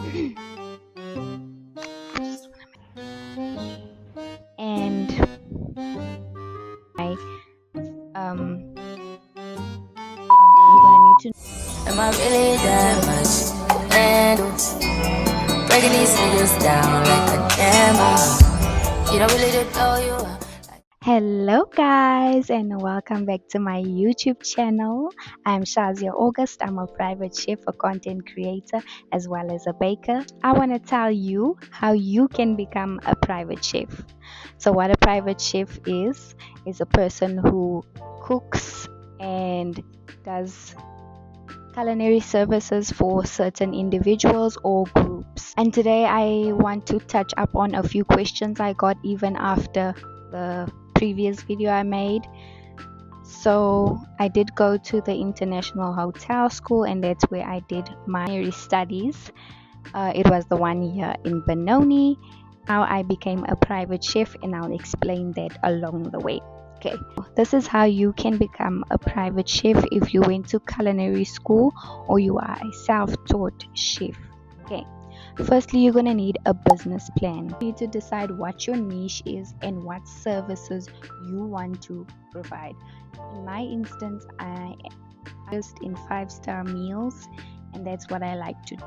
And I you're gonna need to. Am I really that much? And breaking these niggas down like a demo. You don't really know you are. Hello guys and welcome back to my YouTube channel. I'm Shazia August. I'm a private chef, a content creator, as well as a baker. I want to tell you how you can become a private chef. So what a private chef is a person who cooks and does culinary services for certain individuals or groups. And today I want to touch up on a few questions I got even after the previous video I made. So I did go to the International Hotel School, and that's where I did my culinary studies. It was the 1 year in Benoni. How I became a private chef, and I'll explain that along the way. Okay, this is how you can become a private chef if you went to culinary school or you are a self-taught chef. Okay, firstly, you're going to need a business plan. You need to decide what your niche is and what services you want to provide. In my instance, I just in 5-star meals, and that's what I like to do,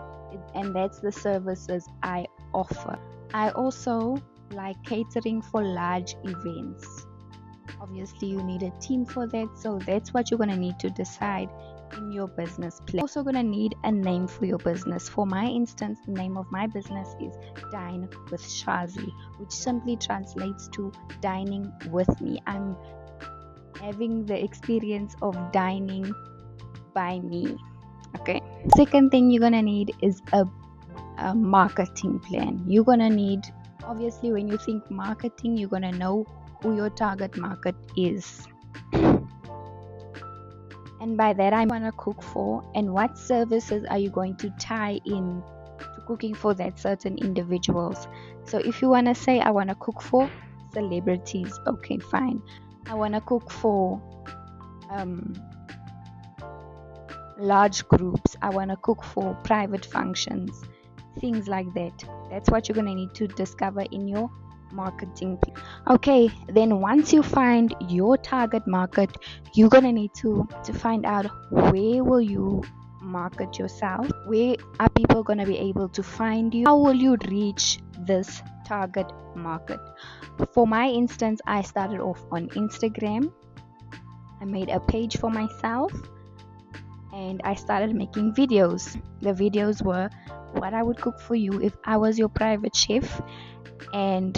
and that's the services I offer. I also like catering for large events. Obviously you need a team for that, so that's what you're going to need to decide in your business plan. You're also going to need a name for your business. For my instance, the name of my business is Dine with Shazi, which simply translates to dining with me. I'm having the experience of dining by me. Okay, second thing you're going to need is a marketing plan. You're going to need, obviously when you think marketing, you're going to know who your target market is, and by that I want to cook for, and what services are you going to tie in to cooking for that certain individuals. So if you want to say I want to cook for celebrities, okay, fine. I want to cook for large groups, I want to cook for private functions, things like that. That's what you're going to need to discover in your marketing plan. Okay, then once you find your target market, you're gonna need to find out where will you market yourself, where are people gonna be able to find you, how will you reach this target market. For my instance, I started off on Instagram. I made a page for myself and I started making videos. The videos were what I would cook for you if I was your private chef, and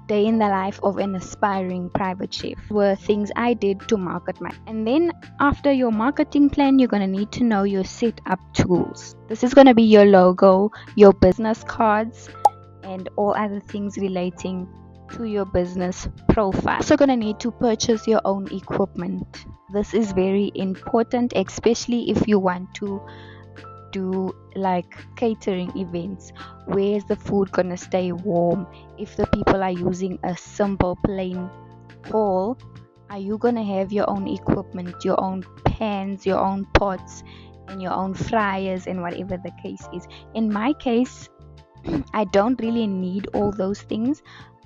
day in the life of an aspiring private chef were things I did to market my. And then after your marketing plan, you're going to need to know your setup tools. This is going to be your logo, your business cards, and all other things relating to your business profile. Also going to need to purchase your own equipment. This is very important, especially if you want to do like catering events. Where's the food gonna stay warm? If the people are using a simple plain hall, are you gonna have your own equipment, your own pans, your own pots, and your own fryers, and whatever the case is? In my case, I don't really need all those things,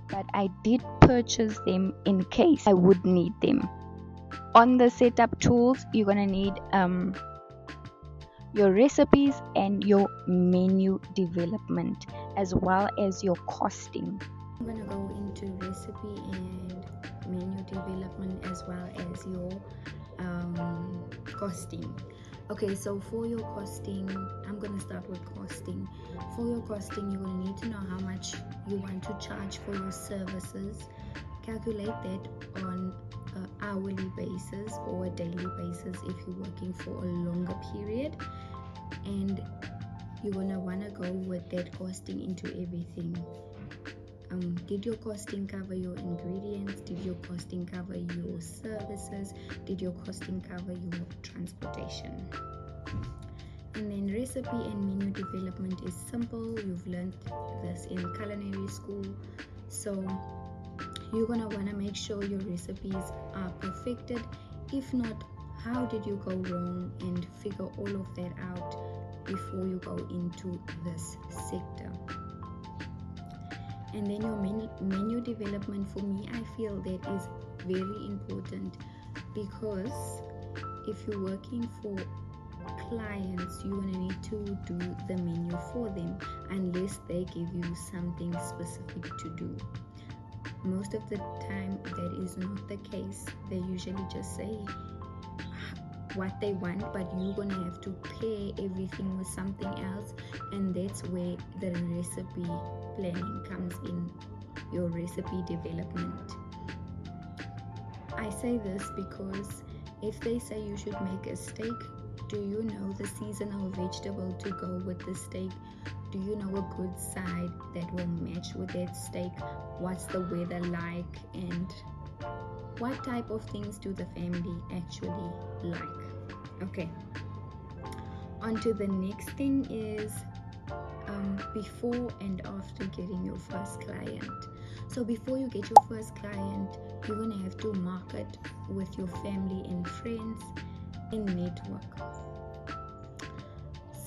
but I did purchase them in case I would need them. On the setup tools, you're gonna need your recipes and your menu development, as well as your costing. I'm going to go into recipe and menu development, as well as your costing. Okay, so for your costing, I'm going to start with costing. For your costing, you're going to need to know how much you want to charge for your services. Calculate that on an hourly basis or a daily basis if you're working for a longer period, and you're gonna want to go with that costing into everything. Did your costing cover your ingredients? Did your costing cover your services? Did your costing cover your transportation? And then recipe and menu development is simple. You've learned this in culinary school, so you're gonna want to make sure your recipes are perfected. If not, how did you go wrong, and figure all of that out before you go into this sector. And then your menu development, for me, I feel that is very important, because if you're working for clients, you're going to need to do the menu for them unless they give you something specific to do. Most of the time that is not the case. They usually just say what they want, but you're going to have to pair everything with something else, and that's where the recipe planning comes in, your recipe development. I say this because if they say you should make a steak, do you know the seasonal vegetable to go with the steak? Do you know a good side that will match with that steak? What's the weather like, and what type of things do the family actually like? Okay, on to the next thing is before and after getting your first client. So before you get your first client, you're going to have to market with your family and friends and network.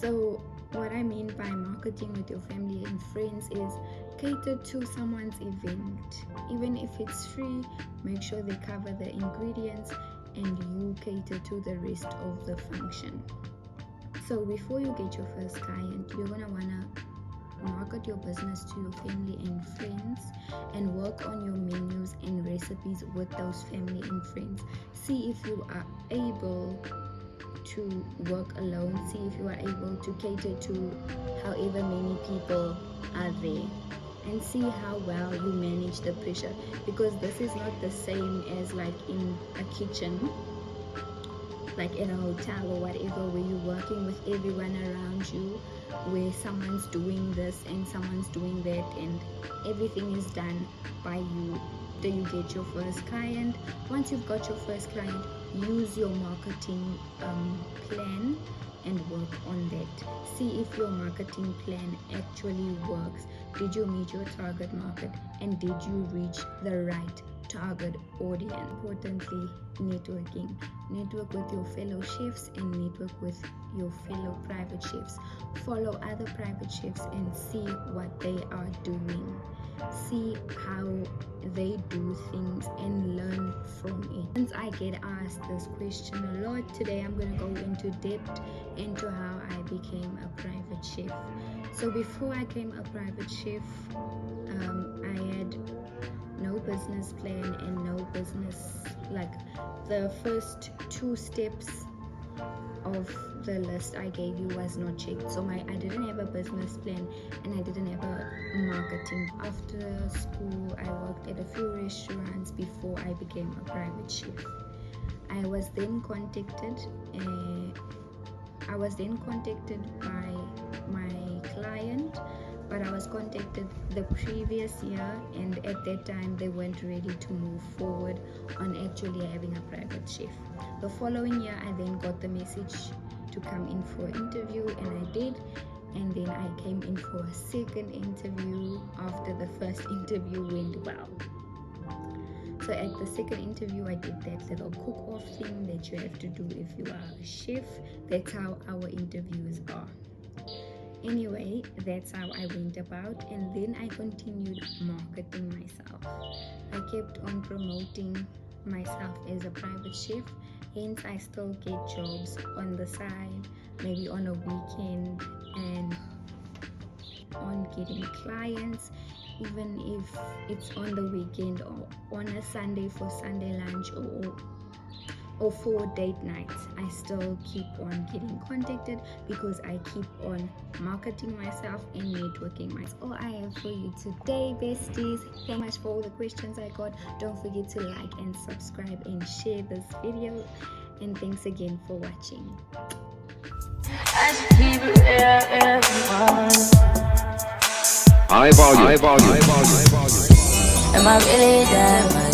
So what I mean by marketing with your family and friends is cater to someone's event. Even if it's free, make sure they cover the ingredients and you cater to the rest of the function. So before you get your first client, you're going to want to market your business to your family and friends and work on your menus and recipes with those family and friends. See if you are able to work alone. See if you are able to cater to however many people are there, and see how well you manage the pressure, because this is not the same as like in a kitchen, like in a hotel or whatever, where you're working with everyone around you, where someone's doing this and someone's doing that and everything is done by you. After you get your first client, once you've got your first client, use your marketing plan and work on that. See if your marketing plan actually works. Did you meet your target market, and did you reach the right target audience? Importantly, networking. Network with your fellow chefs and network with your fellow private chefs. Follow other private chefs and see what they are doing. See how they do things and learn from it. Since I get asked this question a lot, today I'm going to go into depth into how I became a private chef. So before I became a private chef, I had no business plan and no business, like the first 2 steps of the list I gave you was not checked. So I didn't have a business plan and I didn't have a marketing. After school, I worked at a few restaurants before I became a private chef. I was then contacted by my client, but I was contacted the previous year, and at that time they weren't ready to move forward on actually having a private chef. The following year I then got the message to come in for an interview, and I did, and then I came in for a second interview after the first interview went well. So at the second interview, I did that little cook-off thing that you have to do if you are a chef. That's how our interviews are. Anyway, that's how I went about, and then I continued marketing myself. I kept on promoting myself as a private chef, hence I still get jobs on the side, maybe on a weekend, and on getting clients, even if it's on the weekend or on a Sunday for Sunday lunch or for date nights. I still keep on getting contacted because I keep on marketing myself and networking myself. All I have for you today, besties. Thank you much for all the questions I got. Don't forget to like and subscribe and share this video, and thanks again for watching. High volume. Am I really that much?